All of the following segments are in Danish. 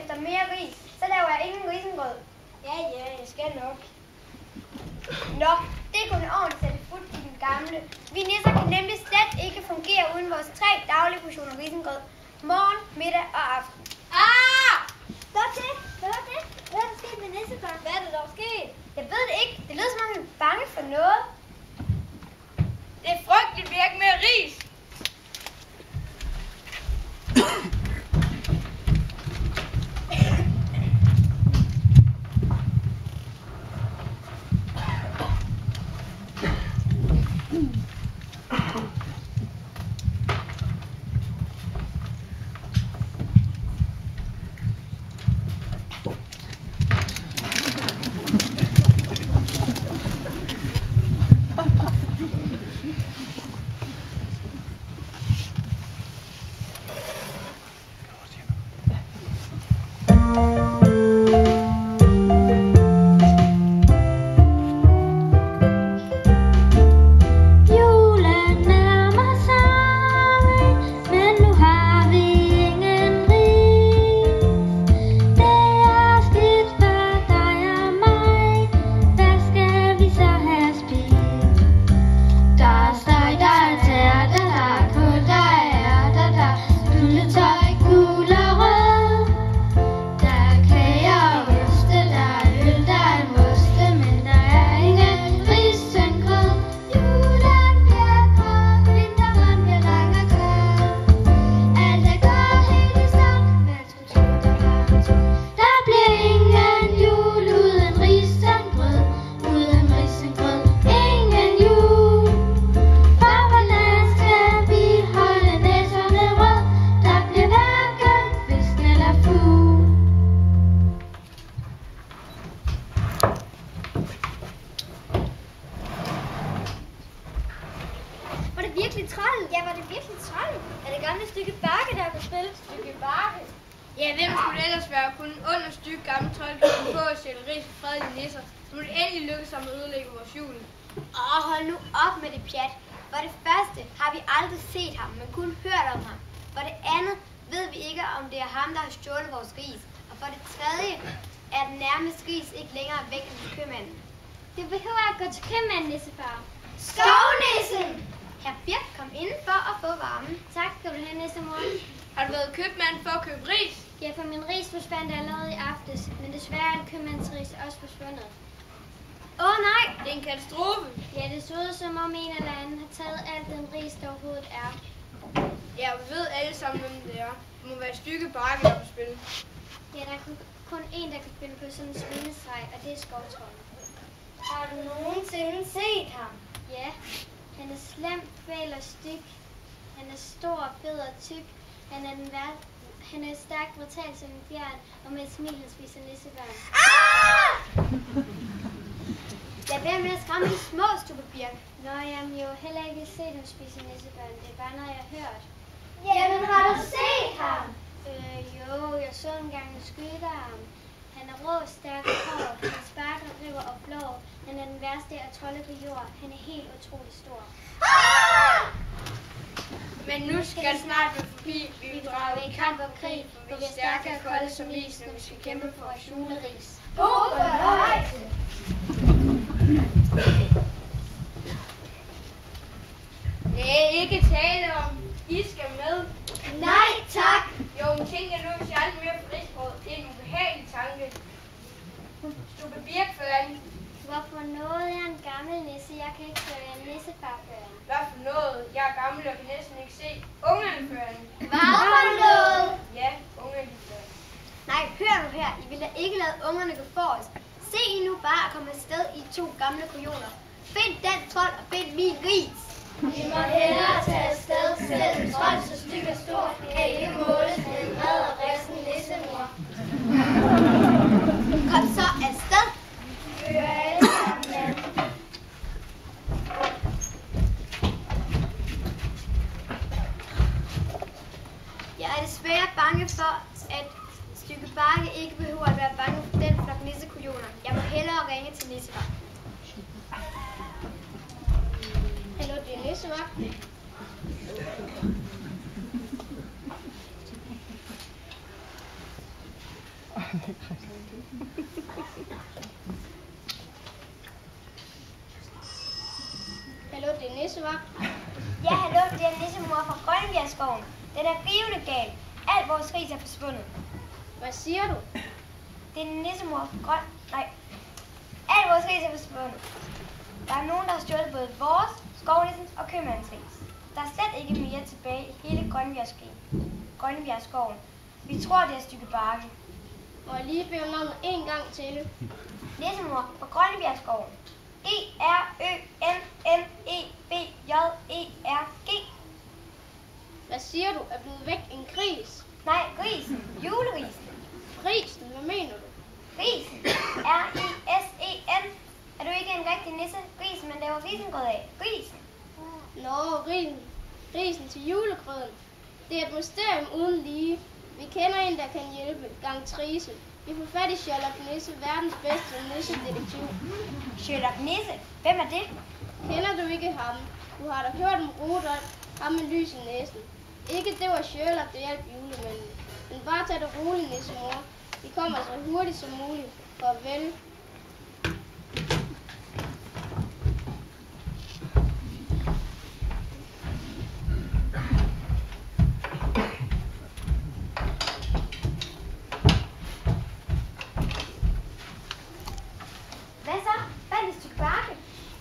efter mere ris, så laver jeg ingen risengrød. Ja, jeg skal nok. Nå, det er kun ordentligt sætte fod i den gamle. Vi nisser kan nemlig slet ikke fungere uden vores 3 daglige portioner risengrød. Morgen, middag og aften. Hvad er det? Hvad er det? Hvad er der sket med nissebørn? Hvad er det, der er sket? Jeg ved det ikke. Det lyder som om, vi er bange for noget. Det er frygteligt, vi har ikke mere ris. Ja, hvem skulle ellers være kun en ond og styg gammel trold, der kunne få at sætte ris og fredelige nisser, så må det endelig lykkes ham at ødelægge vores jul. Hold nu op med det pjat. For det første har vi aldrig set ham, men kun hørt om ham. For det andet ved vi ikke, om det er ham, der har stjålet vores ris. Og for det tredje er den nærmeste ris ikke længere væk end købmanden. Du behøver at gå til købmanden, nissefar. Skovnissen! Herr Birk, kom indenfor og få varmen. Tak skal du have, nissemor. Har du været købmand for at købe ris? Ja, for min ris forsvandt allerede i aftes, men desværre er købmandens ris også forsvundet. Nej, det er en katastrofe. Ja, det så ud som om en eller anden har taget alt den ris, der overhovedet er. Ja, vi ved alle sammen, hvem det er. Det må være Stygge Bakke, der vil spille. Ja, der er kun én, der kan spille på sådan en svinestreg, og det er Skovtrollen. Har du nogensinde set ham? Ja, han er slem, fæl og styg. Han er stor, fed og tyk. Han er stærkt brutal som en bjørn, og med et smil han spiser nissebørn. Lad være med at skræmme de små, Stubbe Birk. Nå, jeg har jo heller ikke set dem spise nissebørn. Det er bare noget, jeg har hørt. Jamen, har du set ham? Jo, jeg så engang en skydearm. Han er rå, stærk og hård. Han sparker, river og flår. Han er den værste af trolde på jord. Han er helt utrolig stor. Men nu skal det snart være forbi. Vi vil drage i kamp og krig, for vi er stærke og kolde som is, når vi skal kæmpe for vores juleris. God fornøjelse! Det er ikke tale om, I skal med. Nej, tak! Jo, men tænk jeg nu, hvis jeg aldrig mere får risbrød. Det er en ubehagelig tanke. Stubbe Birk føring. Hvorfor noget er en gammel nisse? Jeg kan ikke føre en nissefarføring. Hvad for noget? Jeg er gammel og kan næsten ikke se. Ungerne føring. Hvad for noget? Ja, ungerne føring. Nej, hør nu her. I vil da ikke lade ungerne gå forrest. Se I nu bare at komme afsted i 2 gamle kujoner. Find den trold og find min ris. Vi må hellere tage afsted, selv en trold så styg og stor, kan ikke måles med en red og resten nissemor. Kom så afsted. Fører alle sammen land. Jeg er desværre bange for, at Stygge Bakke ikke behøver at være bange for den flok nissekujoner. Jeg må hellere ringe til nissefar. Hallo, det er nissefar. Hallo, det er Nissevagt. Ja, hallo, det er nissemor fra Grønnebjergskoven. Den er rivende gal. Alt vores ris er forsvundet. Hvad siger du? Det er nissemor fra alt vores ris er forsvundet. Der er nogen, der har stjålet både vores, skovnissens og købmandens ris. Der er slet ikke mere tilbage i hele Grønnebjergskoven. Vi tror, det er et stykke barke. Må jeg lige bede om navnet en gang til? Nissemor fra Grønnebjergskoven. E-R-Ø-N-N-E-B-J-E-R-G. Hvad siger du? Er blevet væk en gris? Nej, grisen. Julerisen. Prisen? Hvad mener du? Risen. R-I-S-E-N. Er du ikke en rigtig nisse? Grisen, man laver risengrød af. Grisen. Nå, risen til julegrøden. Det er et mysterium uden lige. Vi kender en, der kan hjælpe. Gang Trise. Vi får fat i Sherlock Nisse, verdens bedste nissedetektiv. Sherlock Nisse? Hvem er det? Kender du ikke ham? Du har da hørt om Rudolf, ham med lys i næsen. Ikke det var Sherlock, der hjalp julemanden. Men bare tag det roligt, nissemor. Vi kommer så hurtigt som muligt. Farvel. Hvad så? Hvad er det stykke bakke?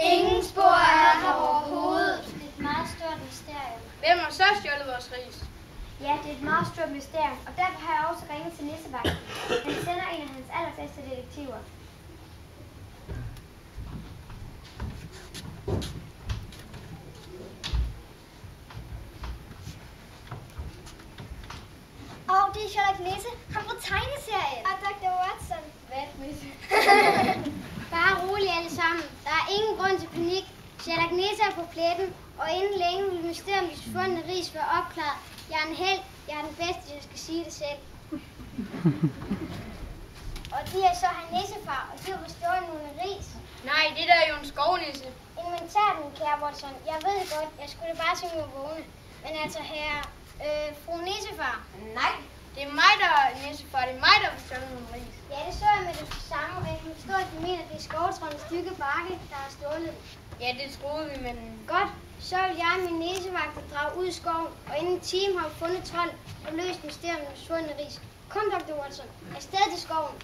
Ingen spor er der overhovedet. Det er et meget stort mysterium. Hvem har så stjålet vores ris? Ja, det er et meget stort mysterium, og derfor har jeg også ringet til Nissevagten. Han sender en af hans allerbedste detektiver. Det er Sherlock Nisse, ham fra tegneserien. Og Dr. Watson. Hvad, Nisse? Bare rolig alle sammen. Der er ingen grund til panik. Sherlock Nisse er på pletten, og inden længe vil mysteriet om de fundne ris være opklaret. Jeg er en held. Jeg er den bedste, jeg skal sige det selv. Og de er så her nissefar, og de har bestjålet nogle ris. Nej, det der er jo en skovnisse. Inventar den, kære Watson. Jeg ved det godt. Jeg skulle bare tænke mig vågne. Men altså, fru nissefar. Nej. Det er mig, der er nissefar. Det er mig, der har bestjålet nogle ris. Ja, det så jeg med det samme, og jeg kan forstå, at de mener, at det er skovtrøndens stykke bakke, der har stjålet. Ja, det troede vi, men... Godt, så vil jeg og min nissevagter drage ud i skoven, og inden en time har vi fundet Trond og løst mysteriet med svundne ris. Kom, Dr. Watson. Afsted til skoven.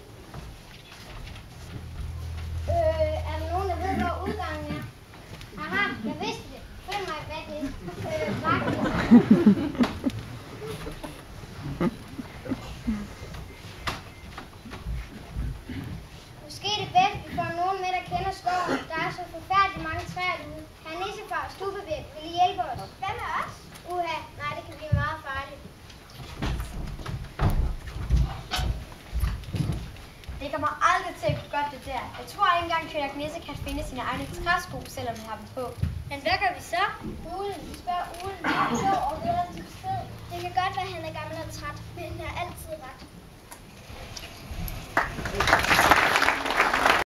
Er der nogen, der ved, hvor udgangen er? Aha, jeg vidste det. Følg mig bag det. Måske det bedst, vi får nogen med, der kender skoven. Der er så forfærdeligt mange træer derude. Herre nissefar, stubevæg, vil I hjælpe os? Hvad med os? Uha, nej, det kan blive meget farligt. Det kommer aldrig til at gå godt, det der. Jeg tror ikke engang, Sherlock Nisse kan finde sine egne træsko, selvom han har dem på. Men hvad gør vi så? Ulen, spørg Ulen.